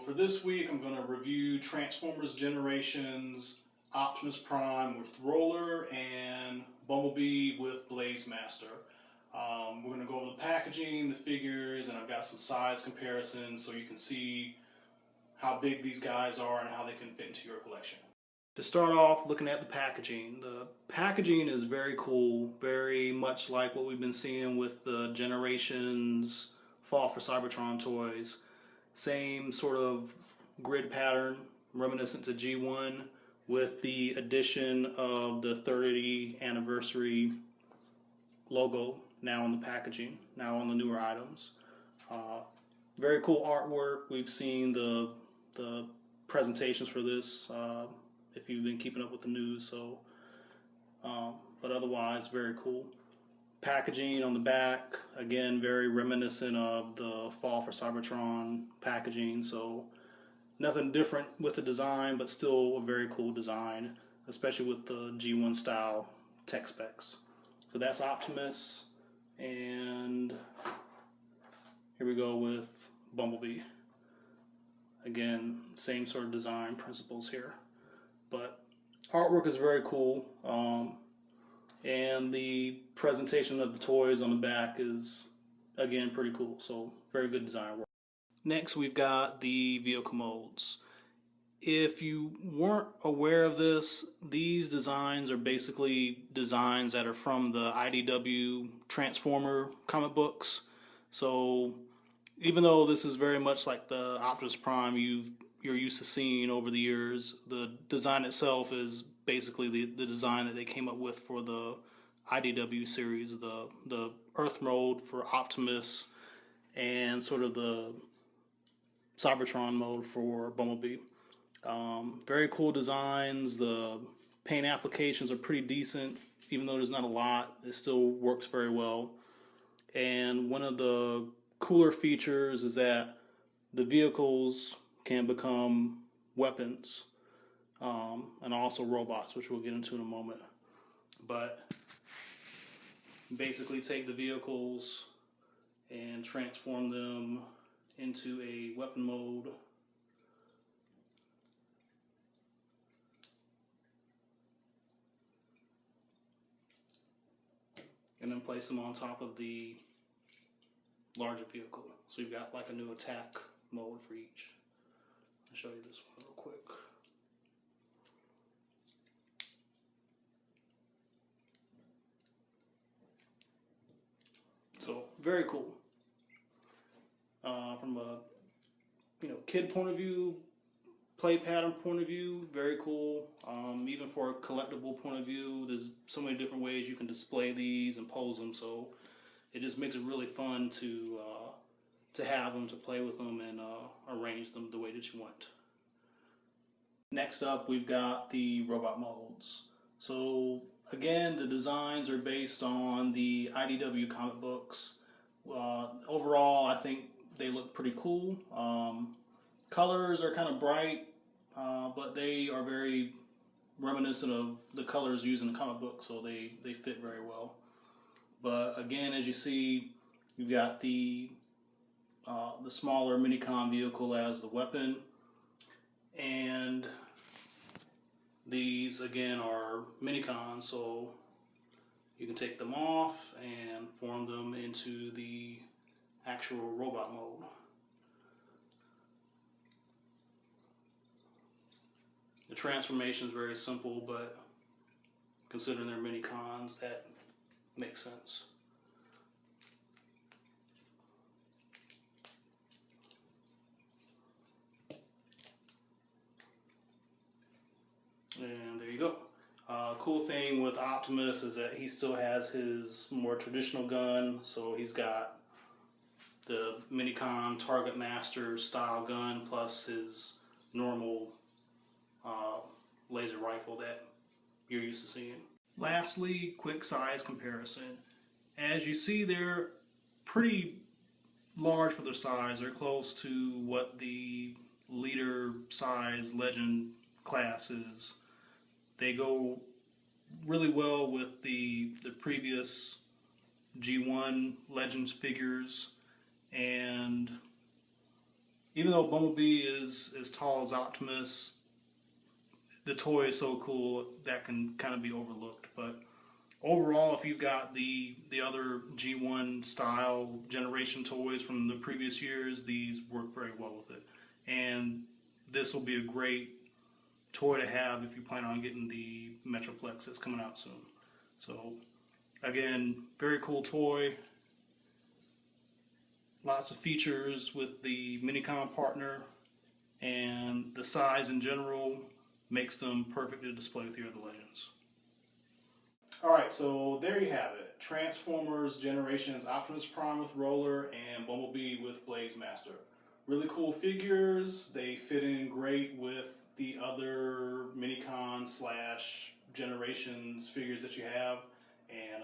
for this week, I'm going to review Transformers Generations, Optimus Prime with Roller, and Bumblebee with Blaze Master. We're going to go over the packaging, the figures, and I've got some size comparisons so you can see how big these guys are and how they can fit into your collection. To start off, looking at the packaging is very cool, very much like what we've been seeing with the Generations Fall for Cybertron toys. Same sort of grid pattern, reminiscent to G1, with the addition of the 30th anniversary logo now in the packaging, now on the newer items. Very cool artwork. We've seen the presentations for this if you've been keeping up with the news, so but otherwise very cool. Packaging on the back, again, very reminiscent of the Fall for Cybertron packaging, so nothing different with the design, but still a very cool design, especially with the G1 style tech specs. So that's Optimus, and here we go with Bumblebee. Again, same sort of design principles here, but artwork is very cool. And the presentation of the toys on the back is, again, pretty cool. So very good design work. Next, we've got the vehicle molds. If you weren't aware of this, these designs are basically designs that are from the IDW Transformer comic books. So even though this is very much like the Optimus Prime you're used to seeing over the years, the design itself is basically the design that they came up with for the IDW series, the Earth mode for Optimus, and sort of the Cybertron mode for Bumblebee. Very cool designs. The paint applications are pretty decent, even though there's not a lot. It still works very well. And one of the cooler features is that the vehicles can become weapons. And also robots, which we'll get into in a moment. But basically take the vehicles and transform them into a weapon mode. And then place them on top of the larger vehicle. So you've got like a new attack mode for each. I'll show you this one real quick. So very cool. From a kid point of view, play pattern point of view, very cool. Even for a collectible point of view, there's so many different ways you can display these and pose them. So it just makes it really fun to have them, to play with them, and arrange them the way that you want. Next up, we've got the robot molds. So again, the designs are based on the IDW comic books. Overall, I think they look pretty cool. Colors are kind of bright, but they are very reminiscent of the colors used in the comic book, so they fit very well. But again, as you see, you've got the smaller Minicon vehicle as the weapon, and these again are Minicons, so you can take them off and form them into the actual robot mode. The transformation is very simple, but considering they're Minicons, that makes sense. And there you go. Cool thing with Optimus is that he still has his more traditional gun, so he's got the Minicon Target Master style gun plus his normal laser rifle that you're used to seeing. Lastly, quick size comparison. As you see, they're pretty large for their size. They're close to what the leader size Legend class is. They go really well with the previous G1 Legends figures, and even though Bumblebee is as tall as Optimus, the toy is so cool that can kind of be overlooked. But overall, if you've got the other G1 style generation toys from the previous years, these work very well with it. And this will be a great toy to have if you plan on getting the Metroplex that's coming out soon. So again, very cool toy. Lots of features with the Minicom partner, and the size in general makes them perfect to display with your other Legends. Alright, so there you have it. Transformers Generations Optimus Prime with Roller and Bumblebee with Blaze Master. Really cool figures. They fit in great with the other Minicon / Generations figures that you have, and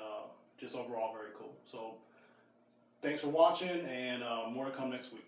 just overall very cool. So thanks for watching, and more to come next week.